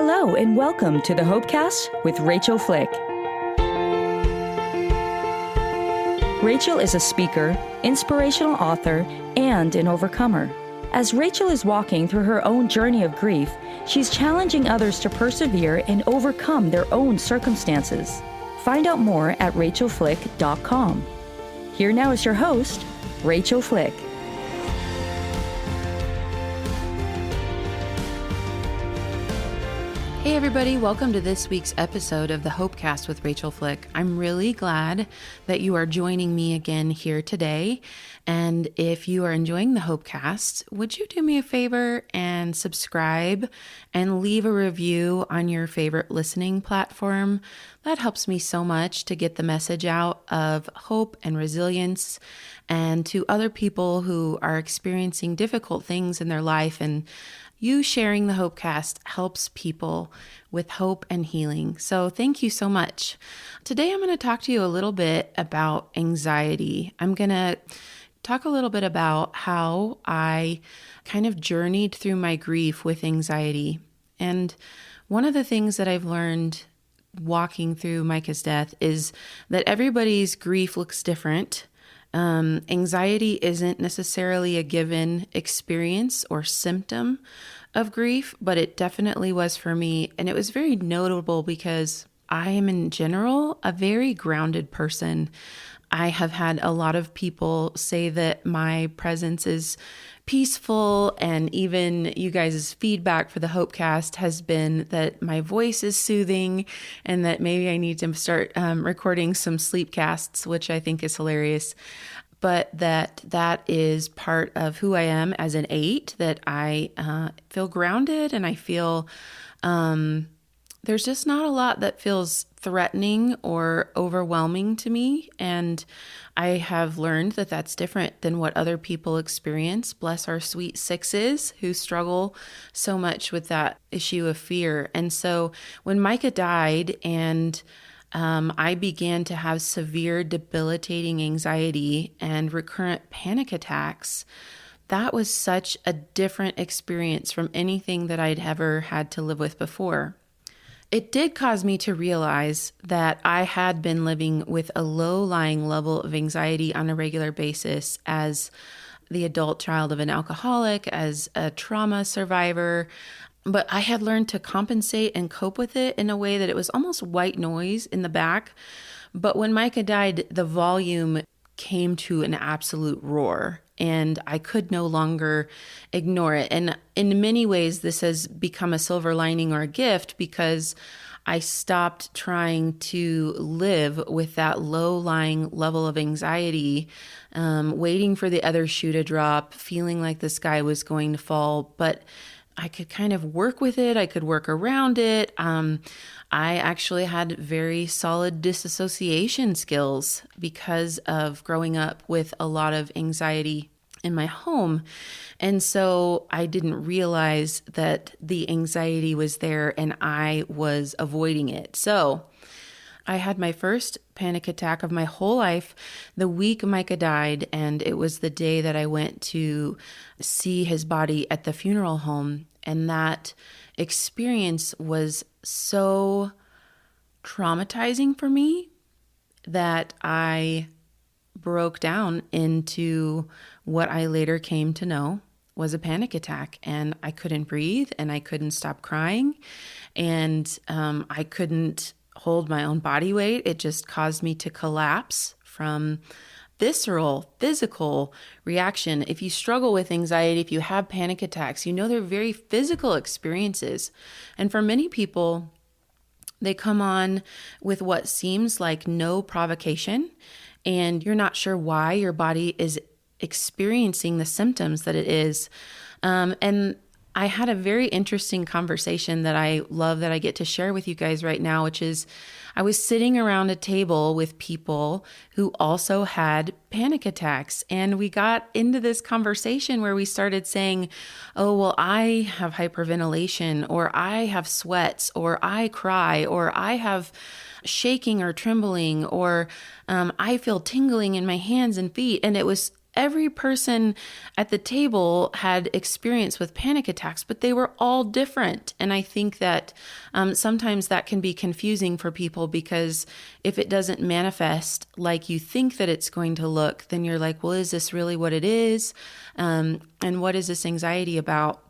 Hello and welcome to the Hopecast with Rachael Flick. Rachael is a speaker, inspirational author, and an overcomer. As Rachael is walking through her own journey of grief, she's challenging others to persevere and overcome their own circumstances. Find out more at rachelflick.com. Here now is your host, Rachael Flick. Hey everybody, welcome to this week's episode of the Hopecast with Rachael Flick. I'm really glad that you are joining me again here today. And if you are enjoying the Hopecast, would you do me a favor and subscribe and leave a review on your favorite listening platform? That helps me so much to get the message out of hope and resilience and to other people who are experiencing difficult things in their life. And you sharing the Hopecast helps people with hope and healing. So thank you so much. Today I'm going to talk to you a little bit about anxiety. I'm going to talk a little bit about how I kind of journeyed through my grief with anxiety. And one of the things that I've learned walking through Micah's death is that everybody's grief looks different. Anxiety isn't necessarily a given experience or symptom of grief, but it definitely was for me. And it was very notable because I am in general a very grounded person. I have had a lot of people say that my presence is peaceful, and even you guys' feedback for the Hopecast has been that my voice is soothing and that maybe I need to start recording some sleep casts, which I think is hilarious. But that is part of who I am as an 8, that I feel grounded and I feel there's just not a lot that feels threatening or overwhelming to me. And I have learned that that's different than what other people experience. Bless our sweet 6s who struggle so much with that issue of fear. And so when Micah died and I began to have severe debilitating anxiety and recurrent panic attacks, that was such a different experience from anything that I'd ever had to live with before. It did cause me to realize that I had been living with a low-lying level of anxiety on a regular basis as the adult child of an alcoholic, as a trauma survivor. But I had learned to compensate and cope with it in a way that it was almost white noise in the back. But when Micah died, the volume came to an absolute roar, and I could no longer ignore it. And in many ways, this has become a silver lining or a gift because I stopped trying to live with that low-lying level of anxiety, waiting for the other shoe to drop, feeling like the sky was going to fall. But I could kind of work with it. I could work around it. I actually had very solid disassociation skills because of growing up with a lot of anxiety in my home. And so I didn't realize that the anxiety was there and I was avoiding it. So I had my first panic attack of my whole life the week Micah died, and it was the day that I went to see his body at the funeral home. And that experience was so traumatizing for me that I broke down into what I later came to know was a panic attack. And I couldn't breathe, and I couldn't stop crying, and I couldn't hold my own body weight. It just caused me to collapse from visceral, physical reaction. If you struggle with anxiety, if you have panic attacks, you know they're very physical experiences. And for many people, they come on with what seems like no provocation, and you're not sure why your body is experiencing the symptoms that it is. And I had a very interesting conversation that I love that I get to share with you guys right now, which is I was sitting around a table with people who also had panic attacks. And we got into this conversation where we started saying, oh, well, I have hyperventilation, or I have sweats, or I cry, or I have shaking or trembling, or I feel tingling in my hands and feet. And it was every person at the table had experience with panic attacks, but they were all different. And I think that sometimes that can be confusing for people, because if it doesn't manifest like you think that it's going to look, then you're like, well, is this really what it is? And what is this anxiety about?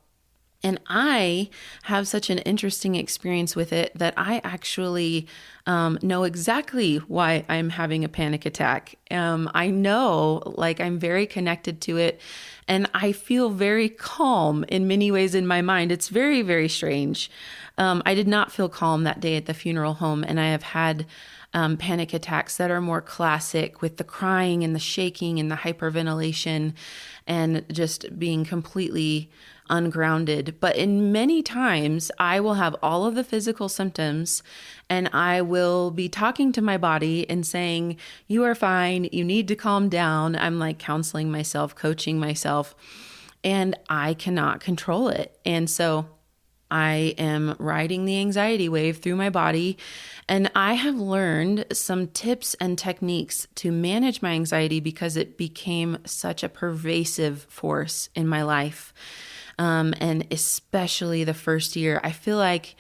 And I have such an interesting experience with it that I actually know exactly why I'm having a panic attack. I know, like, I'm very connected to it, and I feel very calm in many ways in my mind. It's very, very strange. I did not feel calm that day at the funeral home, and I have had panic attacks that are more classic, with the crying and the shaking and the hyperventilation and just being completely ungrounded. But in many times, I will have all of the physical symptoms, and I will be talking to my body and saying, you are fine, you need to calm down. I'm like counseling myself, coaching myself, and I cannot control it. And so I am riding the anxiety wave through my body, and I have learned some tips and techniques to manage my anxiety because it became such a pervasive force in my life. And especially the first year, I feel like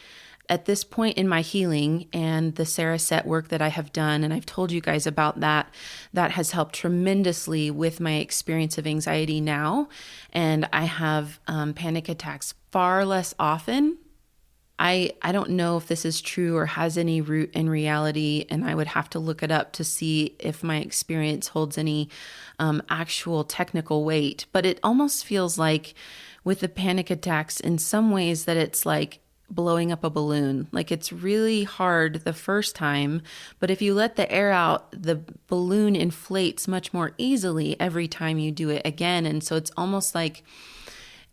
at this point in my healing and the Sarah Set work that I have done, and I've told you guys about that has helped tremendously with my experience of anxiety now. And I have panic attacks far less often. I don't know if this is true or has any root in reality, and I would have to look it up to see if my experience holds any actual technical weight. But it almost feels like with the panic attacks in some ways that it's like blowing up a balloon. Like, it's really hard the first time, but if you let the air out, the balloon inflates much more easily every time you do it again. And so it's almost like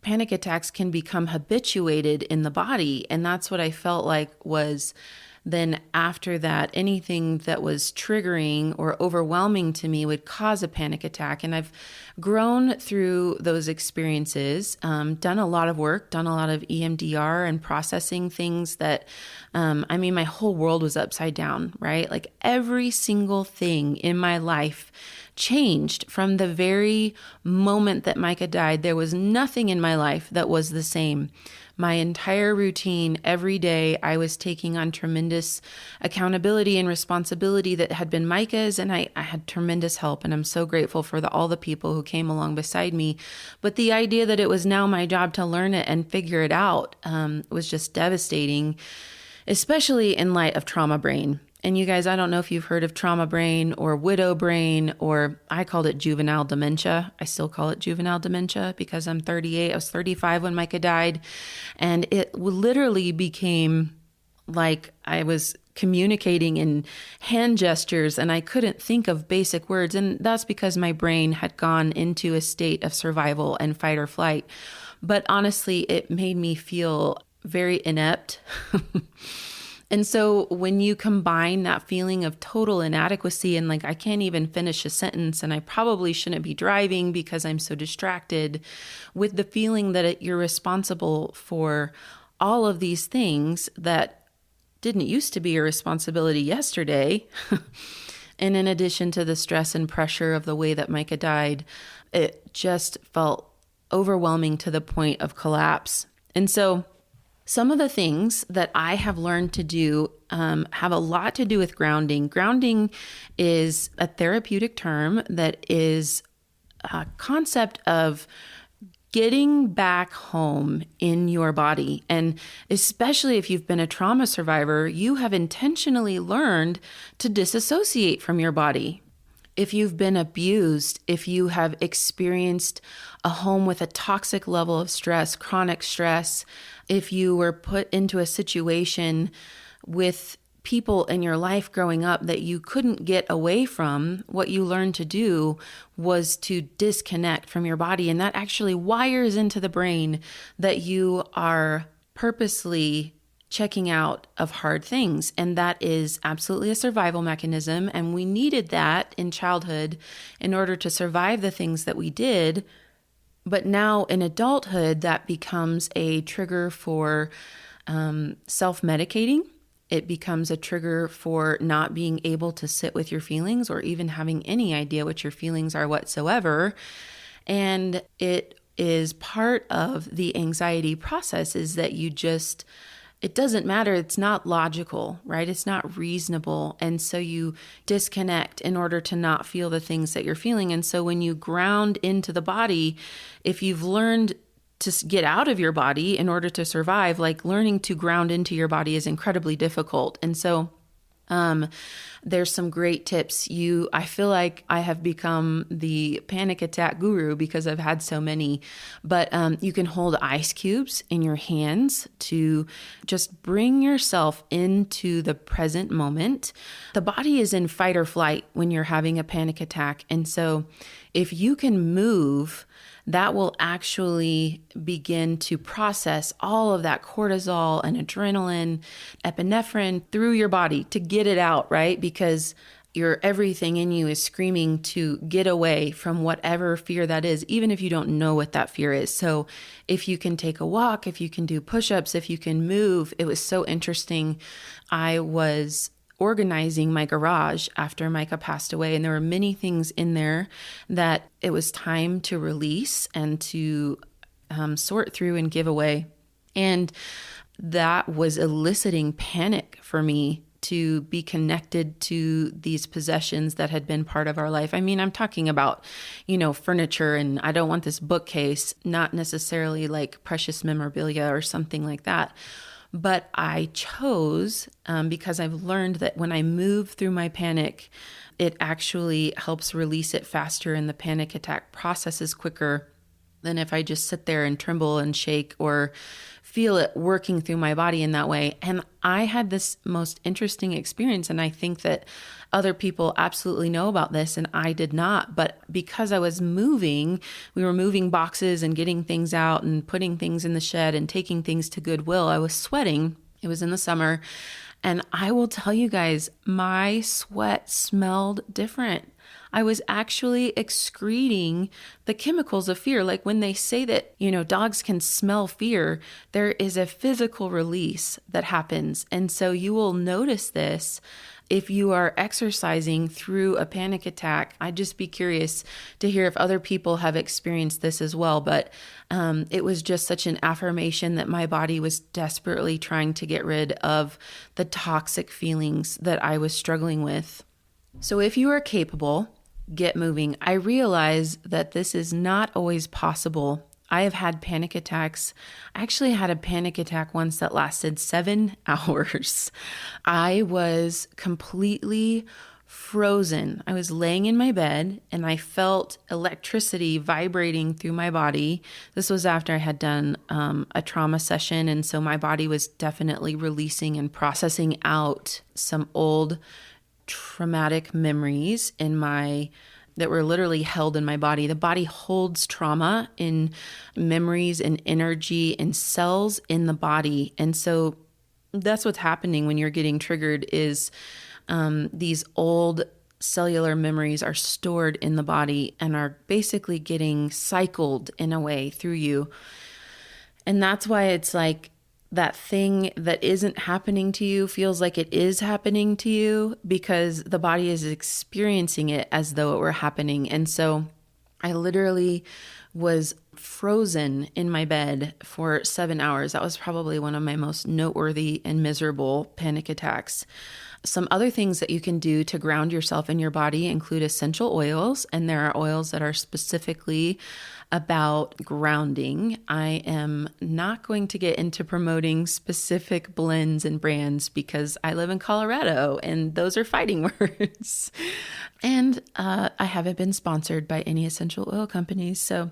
panic attacks can become habituated in the body. And that's what I felt like was then after that, anything that was triggering or overwhelming to me would cause a panic attack. And I've grown through those experiences, done a lot of work, done a lot of EMDR and processing things that, my whole world was upside down, right? Like, every single thing in my life changed from the very moment that Micah died. There was nothing in my life that was the same. My entire routine, every day, I was taking on tremendous accountability and responsibility that had been Micah's, and I had tremendous help, and I'm so grateful for all the people who came along beside me. But the idea that it was now my job to learn it and figure it out was just devastating, especially in light of trauma brain. And you guys, I don't know if you've heard of trauma brain or widow brain, or I called it juvenile dementia. I still call it juvenile dementia because I'm 38. I was 35 when Micah died. And it literally became like I was communicating in hand gestures and I couldn't think of basic words. And that's because my brain had gone into a state of survival and fight or flight. But honestly, it made me feel very inept. And so when you combine that feeling of total inadequacy and like, I can't even finish a sentence and I probably shouldn't be driving because I'm so distracted, with the feeling that you're responsible for all of these things that didn't used to be your responsibility yesterday. And in addition to the stress and pressure of the way that Micah died, it just felt overwhelming to the point of collapse. And so some of the things that I have learned to do have a lot to do with grounding. Grounding is a therapeutic term that is a concept of getting back home in your body. And especially if you've been a trauma survivor, you have intentionally learned to disassociate from your body. If you've been abused, if you have experienced a home with a toxic level of stress, chronic stress, if you were put into a situation with people in your life growing up that you couldn't get away from, what you learned to do was to disconnect from your body. And that actually wires into the brain that you are purposely checking out of hard things. And that is absolutely a survival mechanism. And we needed that in childhood in order to survive the things that we did. But now in adulthood, that becomes a trigger for self-medicating. it becomes a trigger for not being able to sit with your feelings or even having any idea what your feelings are whatsoever. And it is part of the anxiety process is that it doesn't matter. It's not logical, right? It's not reasonable. And so you disconnect in order to not feel the things that you're feeling. And so when you ground into the body, if you've learned to get out of your body in order to survive, like learning to ground into your body is incredibly difficult. And so there's some great tips. I feel like I have become the panic attack guru because I've had so many, but you can hold ice cubes in your hands to just bring yourself into the present moment. The body is in fight or flight when you're having a panic attack. And so if you can move, that will actually begin to process all of that cortisol and adrenaline, epinephrine through your body to get it out, right? Because everything in you is screaming to get away from whatever fear that is, even if you don't know what that fear is. So if you can take a walk, if you can do push-ups, if you can move, it was so interesting. I was organizing my garage after Micah passed away, and there were many things in there that it was time to release and to sort through and give away. And that was eliciting panic for me to be connected to these possessions that had been part of our life. I mean, I'm talking about, furniture, and I don't want this bookcase, not necessarily like precious memorabilia or something like that. But I chose, because I've learned that when I move through my panic, it actually helps release it faster and the panic attack processes quicker than if I just sit there and tremble and shake or feel it working through my body in that way. And I had this most interesting experience, and I think that other people absolutely know about this, and I did not. But because I was moving, we were moving boxes and getting things out and putting things in the shed and taking things to Goodwill. I was sweating. It was in the summer. And I will tell you guys, my sweat smelled different. I was actually excreting the chemicals of fear. Like when they say that, dogs can smell fear, there is a physical release that happens. And so you will notice this if you are exercising through a panic attack. I'd just be curious to hear if other people have experienced this as well. But it was just such an affirmation that my body was desperately trying to get rid of the toxic feelings that I was struggling with. So if you are capable, get moving. I realize that this is not always possible. I have had panic attacks. I actually had a panic attack once that lasted 7 hours. I was completely frozen. I was laying in my bed and I felt electricity vibrating through my body. This was after I had done a trauma session. And so my body was definitely releasing and processing out some old traumatic memories that were literally held in my body. The body holds trauma in memories and energy and cells in the body. And so that's what's happening when you're getting triggered is these old cellular memories are stored in the body and are basically getting cycled in a way through you. And that's why it's like that thing that isn't happening to you feels like it is happening to you because the body is experiencing it as though it were happening. And so I literally was frozen in my bed for 7 hours. That was probably one of my most noteworthy and miserable panic attacks. Some other things that you can do to ground yourself in your body include essential oils, and there are oils that are specifically about grounding. I am not going to get into promoting specific blends and brands because I live in Colorado and those are fighting words. And I haven't been sponsored by any essential oil companies, so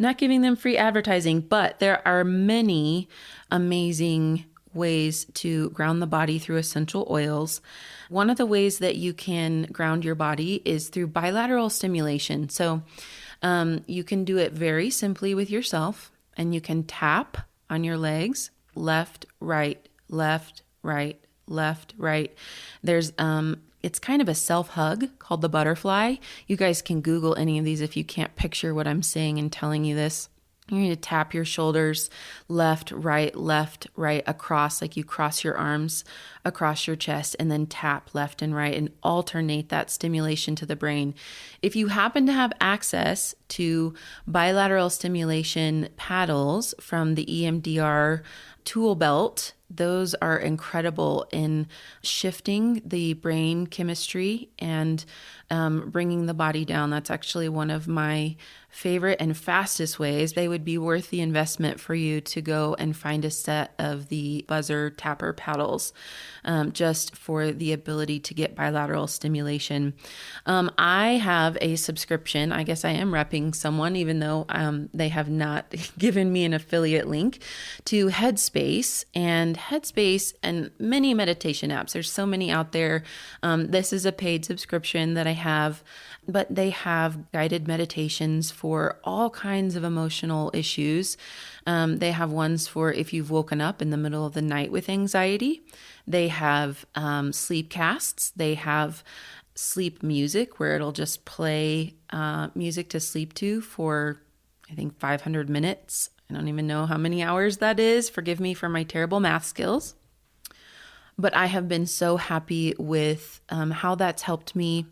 not giving them free advertising, but there are many amazing ways to ground the body through essential oils. One of the ways that you can ground your body is through bilateral stimulation. So you can do it very simply with yourself, and you can tap on your legs, left, right, left, right, left, right. There's it's kind of a self-hug called the butterfly. You guys can Google any of these if you can't picture what I'm saying and telling you this. You need to tap your shoulders left, right, across, like you cross your arms across your chest, and then tap left and right and alternate that stimulation to the brain. If you happen to have access to bilateral stimulation paddles from the EMDR tool belt, those are incredible in shifting the brain chemistry and bringing the body down. That's actually one of my favorite and fastest ways. They would be worth the investment for you to go and find a set of the buzzer tapper paddles, just for the ability to get bilateral stimulation. I have a subscription. I guess I am repping someone, even though they have not given me an affiliate link, to Headspace and many meditation apps. There's so many out there. This is a paid subscription that I have, but they have guided meditations for all kinds of emotional issues. They have ones for if you've woken up in the middle of the night with anxiety. They have sleep casts. They have sleep music where it'll just play music to sleep to for, I think, 500 minutes. I don't even know how many hours that is. Forgive me for my terrible math skills. But I have been so happy with how that's helped me.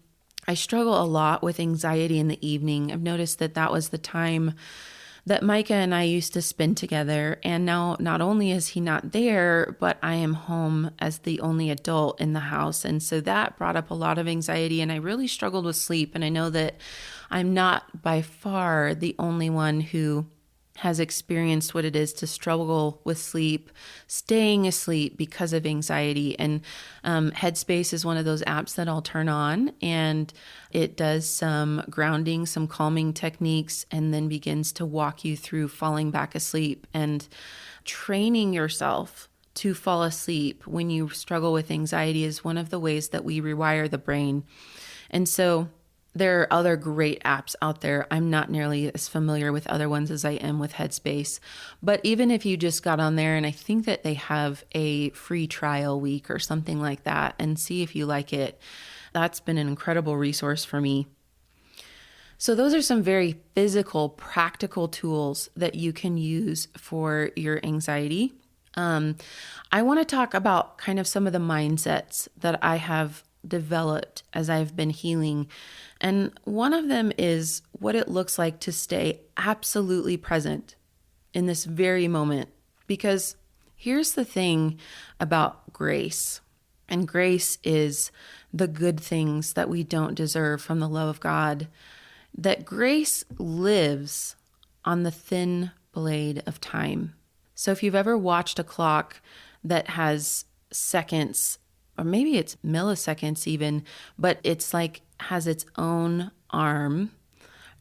I struggle a lot with anxiety in the evening. I've noticed that was the time that Micah and I used to spend together. And now not only is he not there, but I am home as the only adult in the house. And so that brought up a lot of anxiety, and I really struggled with sleep. And I know that I'm not by far the only one who has experienced what it is to struggle with sleep, staying asleep because of anxiety. And Headspace is one of those apps that I'll turn on, and it does some grounding, some calming techniques, and then begins to walk you through falling back asleep and training yourself to fall asleep when you struggle with anxiety is one of the ways that we rewire the brain. And so there are other great apps out there. I'm not nearly as familiar with other ones as I am with Headspace. But even if you just got on there, and I think that they have a free trial week or something like that, and see if you like it, that's been an incredible resource for me. So those are some very physical, practical tools that you can use for your anxiety. I want to talk about kind of some of the mindsets that I have developed as I've been healing. And one of them is what it looks like to stay absolutely present in this very moment. Because here's the thing about grace. And grace is the good things that we don't deserve from the love of God. That grace lives on the thin blade of time. So if you've ever watched a clock that has seconds, or maybe it's milliseconds even, but it's like has its own arm.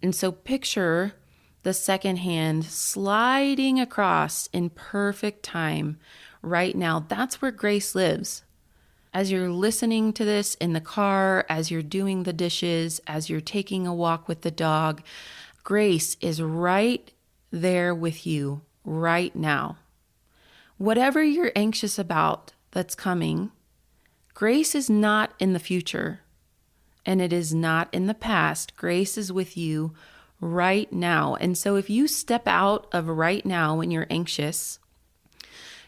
And so picture the second hand sliding across in perfect time right now. That's where grace lives. As you're listening to this in the car, as you're doing the dishes, as you're taking a walk with the dog, grace is right there with you right now. Whatever you're anxious about that's coming, grace is not in the future, and it is not in the past. Grace is with you right now. And so if you step out of right now when you're anxious,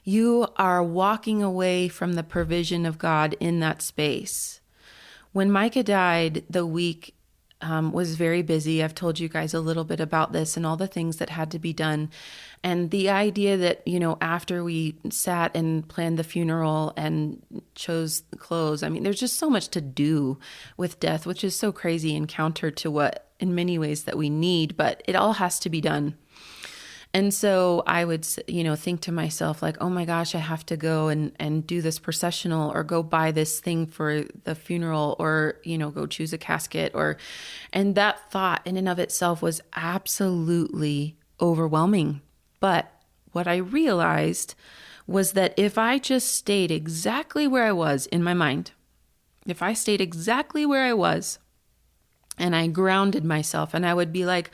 you are walking away from the provision of God in that space. When Micah died, the week was very busy. I've told you guys a little bit about this and all the things that had to be done. And the idea that, after we sat and planned the funeral and chose the clothes, there's just so much to do with death, which is so crazy and counter to what in many ways that we need, but it all has to be done. And so I would, think to myself like, oh my gosh, I have to go and do this processional or go buy this thing for the funeral or, go choose a casket and that thought in and of itself was absolutely overwhelming. But what I realized was that if I just stayed exactly where I was in my mind, if I stayed exactly where I was, and I grounded myself and I would be like,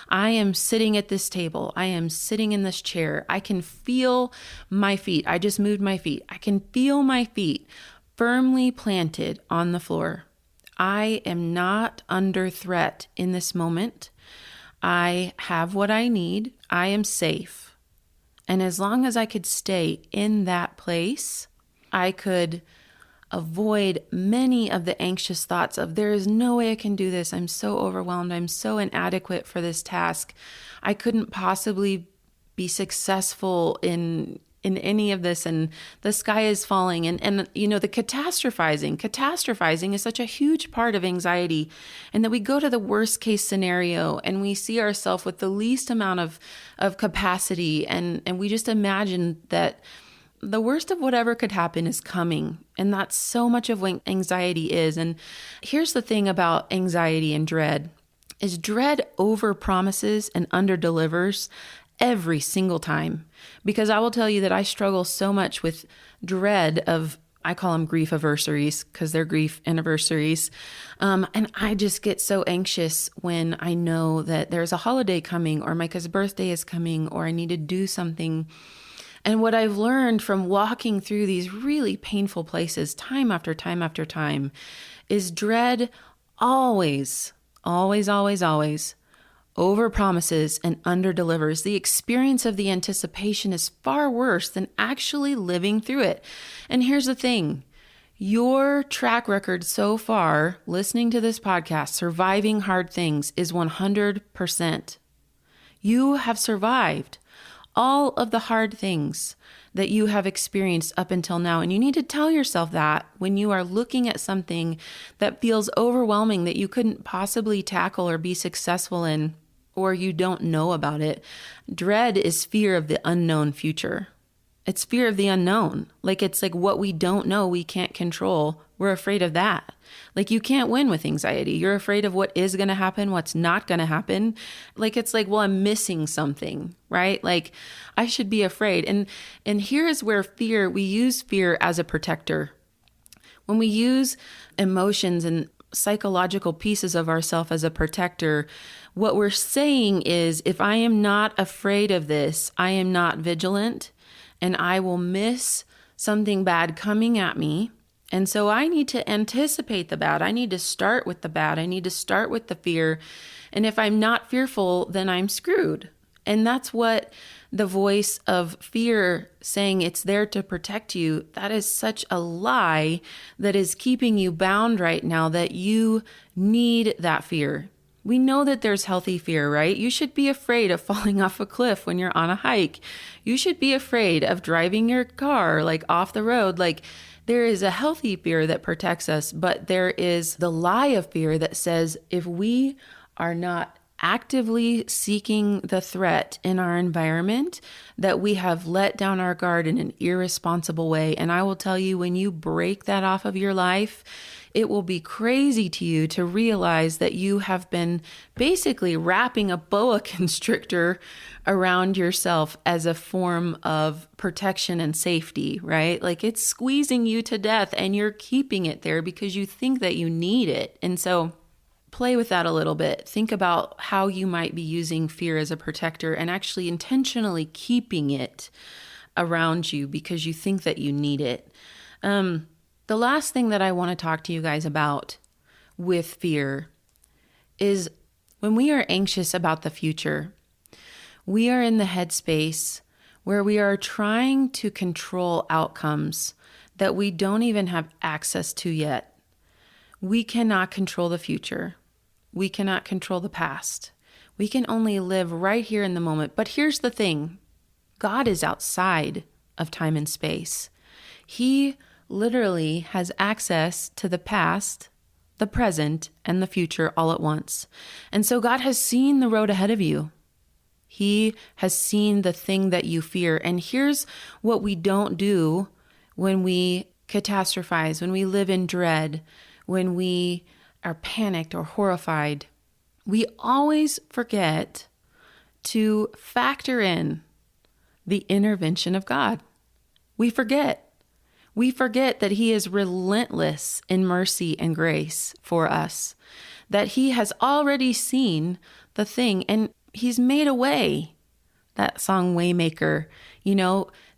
I am sitting at this table. I am sitting in this chair. I can feel my feet. I just moved my feet. I can feel my feet firmly planted on the floor. I am not under threat in this moment. I have what I need. I am safe. And as long as I could stay in that place, I could avoid many of the anxious thoughts of there is no way I can do this. I'm so overwhelmed. I'm so inadequate for this task. I couldn't possibly be successful in any of this, and the sky is falling. And you know, the catastrophizing is such a huge part of anxiety, and that we go to the worst case scenario and we see ourselves with the least amount of capacity, and we just imagine that the worst of whatever could happen is coming. And that's so much of what anxiety is. And here's the thing about anxiety and dread is dread overpromises and underdelivers every single time. Because I will tell you that I struggle so much with dread of, I call them grief anniversaries because they're grief anniversaries. And I just get so anxious when I know that there's a holiday coming, or Micah's birthday is coming, or I need to do something. And what I've learned from walking through these really painful places time after time after time is dread always overpromises and underdelivers. The experience of the anticipation is far worse than actually living through it. And here's the thing. Your track record so far, listening to this podcast, surviving hard things, is 100%. You have survived all of the hard things that you have experienced up until now. And you need to tell yourself that when you are looking at something that feels overwhelming, that you couldn't possibly tackle or be successful in, or you don't know about it. Dread is fear of the unknown future. It's fear of the unknown. It's like what we don't know, we can't control. We're afraid of that. Like, you can't win with anxiety. You're afraid of what is going to happen, what's not going to happen. It's like, well, I'm missing something, right? Like, I should be afraid. And here is where we use fear as a protector. When we use emotions and psychological pieces of ourselves as a protector, what we're saying is, if I am not afraid of this, I am not vigilant, and I will miss something bad coming at me. And so I need to anticipate the bad. I need to start with the bad. I need to start with the fear. And if I'm not fearful, then I'm screwed. And that's what the voice of fear saying it's there to protect you, that is such a lie that is keeping you bound right now, that you need that fear. We know that there's healthy fear, right? You should be afraid of falling off a cliff when you're on a hike. You should be afraid of driving your car off the road. There is a healthy fear that protects us, but there is the lie of fear that says if we are not actively seeking the threat in our environment, that we have let down our guard in an irresponsible way. And I will tell you, when you break that off of your life, it will be crazy to you to realize that you have been basically wrapping a boa constrictor around yourself as a form of protection and safety, right? It's squeezing you to death, and you're keeping it there because you think that you need it. And so play with that a little bit. Think about how you might be using fear as a protector and actually intentionally keeping it around you because you think that you need it. The last thing that I want to talk to you guys about with fear is when we are anxious about the future, we are in the headspace where we are trying to control outcomes that we don't even have access to yet. We cannot control the future. We cannot control the past. We can only live right here in the moment. But here's the thing. God is outside of time and space. He literally has access to the past, the present, and the future all at once. And so God has seen the road ahead of you. He has seen the thing that you fear. And here's what we don't do when we catastrophize, when we live in dread, when we are panicked or horrified. We always forget to factor in the intervention of God. We forget. We forget that He is relentless in mercy and grace for us, that He has already seen the thing and He's made a way. That song Waymaker,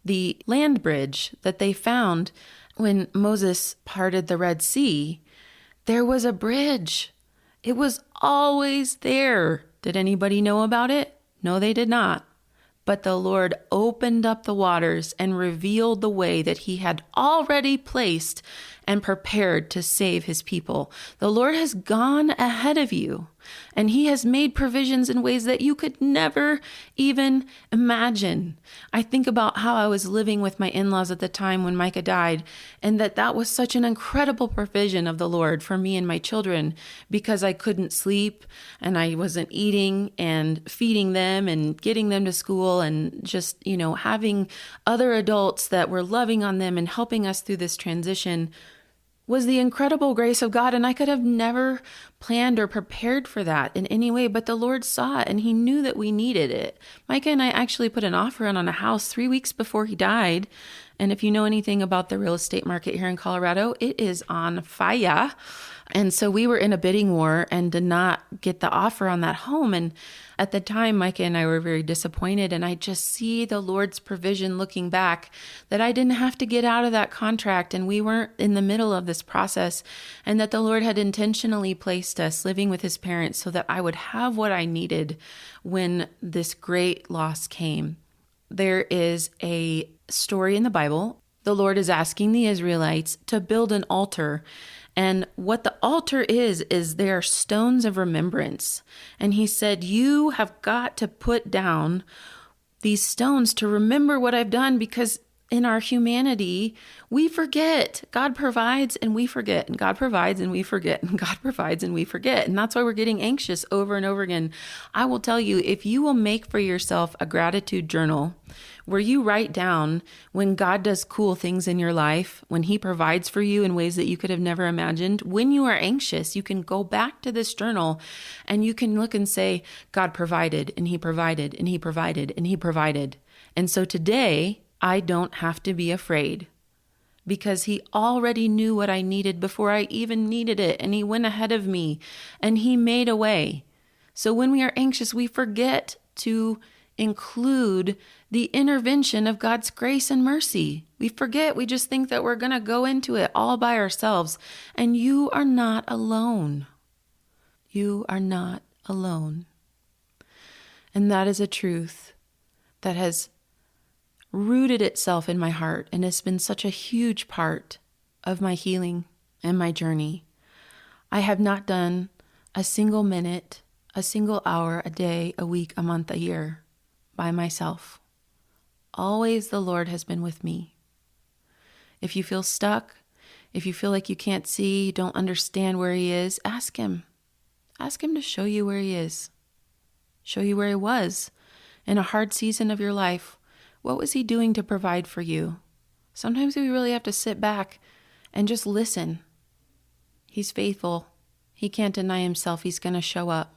the land bridge that they found when Moses parted the Red Sea, there was a bridge. It was always there. Did anybody know about it? No, they did not. But the Lord opened up the waters and revealed the way that he had already placed and prepared to save his people. The Lord has gone ahead of you, and he has made provisions in ways that you could never even imagine. I think about how I was living with my in-laws at the time when Micah died, and that was such an incredible provision of the Lord for me and my children, because I couldn't sleep and I wasn't eating and feeding them and getting them to school, and just, having other adults that were loving on them and helping us through this transition was the incredible grace of God. And I could have never planned or prepared for that in any way, but the Lord saw it and he knew that we needed it. Micah and I actually put an offer in on a house 3 weeks before he died. And if you know anything about the real estate market here in Colorado, it is on fire. And so we were in a bidding war and did not get the offer on that home. And at the time, Micah and I were very disappointed. And I just see the Lord's provision looking back, that I didn't have to get out of that contract and we weren't in the middle of this process, and that the Lord had intentionally placed us living with his parents so that I would have what I needed when this great loss came. There is a story in the Bible. The Lord is asking the Israelites to build an altar. And what the altar is they are stones of remembrance. And he said, you have got to put down these stones to remember what I've done, because in our humanity, we forget. God provides and we forget, and God provides and we forget, and God provides and we forget. And that's why we're getting anxious over and over again. I will tell you, if you will make for yourself a gratitude journal where you write down when God does cool things in your life, when he provides for you in ways that you could have never imagined, when you are anxious, you can go back to this journal and you can look and say, God provided and he provided and he provided and he provided. And so today, I don't have to be afraid, because he already knew what I needed before I even needed it. And he went ahead of me and he made a way. So when we are anxious, we forget to include the intervention of God's grace and mercy. We forget. We just think that we're going to go into it all by ourselves. And you are not alone. You are not alone. And that is a truth that has rooted itself in my heart and has been such a huge part of my healing and my journey. I have not done a single minute, a single hour, a day, a week, a month, a year by myself. Always the Lord has been with me. If you feel stuck, if you feel like you can't see, don't understand where he is, ask him. Ask him to show you where he is. Show you where he was in a hard season of your life. What was he doing to provide for you? Sometimes we really have to sit back and just listen. He's faithful. He can't deny himself. He's going to show up.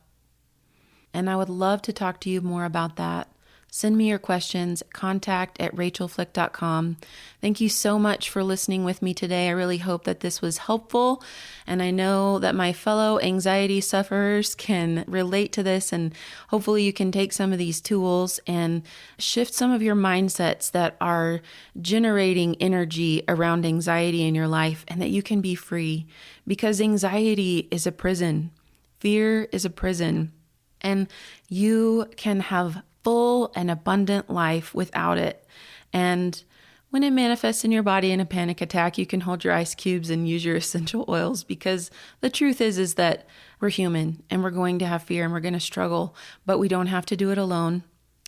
And I would love to talk to you more about that. Send me your questions, contact@rachelflick.com. Thank you so much for listening with me today. I really hope that this was helpful. And I know that my fellow anxiety sufferers can relate to this. And hopefully you can take some of these tools and shift some of your mindsets that are generating energy around anxiety in your life, and that you can be free, because anxiety is a prison. Fear is a prison. And you can have full and abundant life without it. And when it manifests in your body in a panic attack, you can hold your ice cubes and use your essential oils, because the truth is that we're human and we're going to have fear and we're going to struggle, but we don't have to do it alone,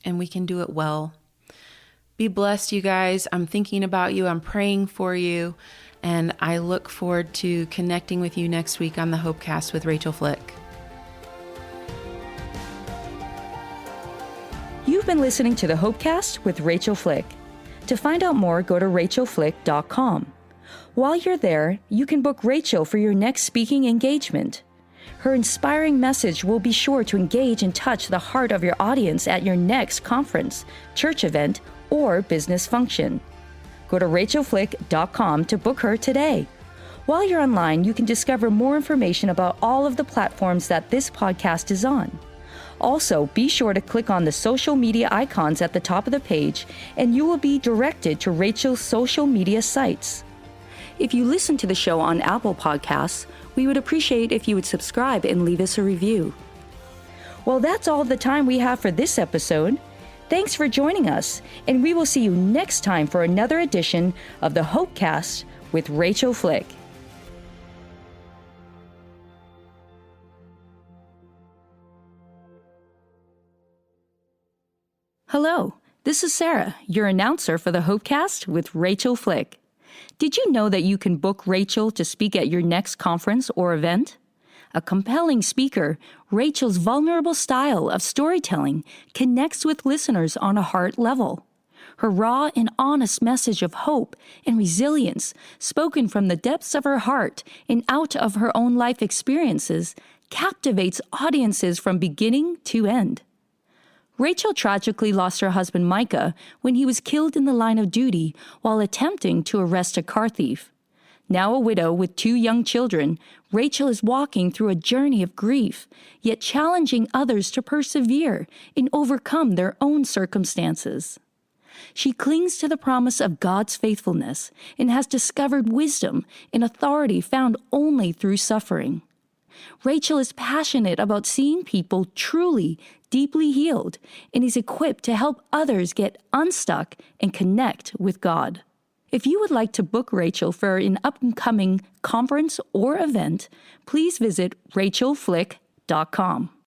and we can do it well. Be blessed, you guys. I'm thinking about you. I'm praying for you. And I look forward to connecting with you next week on the Hopecast with Rachael Flick. You've been listening to the Hopecast with Rachael Flick. To find out more, go to rachelflick.com. While you're there, you can book Rachael for your next speaking engagement. Her inspiring message will be sure to engage and touch the heart of your audience at your next conference, church event, or business function. Go to rachelflick.com to book her today. While you're online, you can discover more information about all of the platforms that this podcast is on. Also, be sure to click on the social media icons at the top of the page, and you will be directed to Rachael's social media sites. If you listen to the show on Apple Podcasts, we would appreciate if you would subscribe and leave us a review. Well, that's all the time we have for this episode. Thanks for joining us, and we will see you next time for another edition of the Hopecast with Rachael Flick. Hello, this is Sarah, your announcer for the Hopecast with Rachael Flick. Did you know that you can book Rachael to speak at your next conference or event? A compelling speaker, Rachael's vulnerable style of storytelling connects with listeners on a heart level. Her raw and honest message of hope and resilience, spoken from the depths of her heart and out of her own life experiences, captivates audiences from beginning to end. Rachael tragically lost her husband Micah when he was killed in the line of duty while attempting to arrest a car thief. Now a widow with 2 young children, Rachael is walking through a journey of grief, yet challenging others to persevere and overcome their own circumstances. She clings to the promise of God's faithfulness and has discovered wisdom and authority found only through suffering. Rachael is passionate about seeing people truly, deeply healed and is equipped to help others get unstuck and connect with God. If you would like to book Rachael for an upcoming conference or event, please visit rachaelflick.com.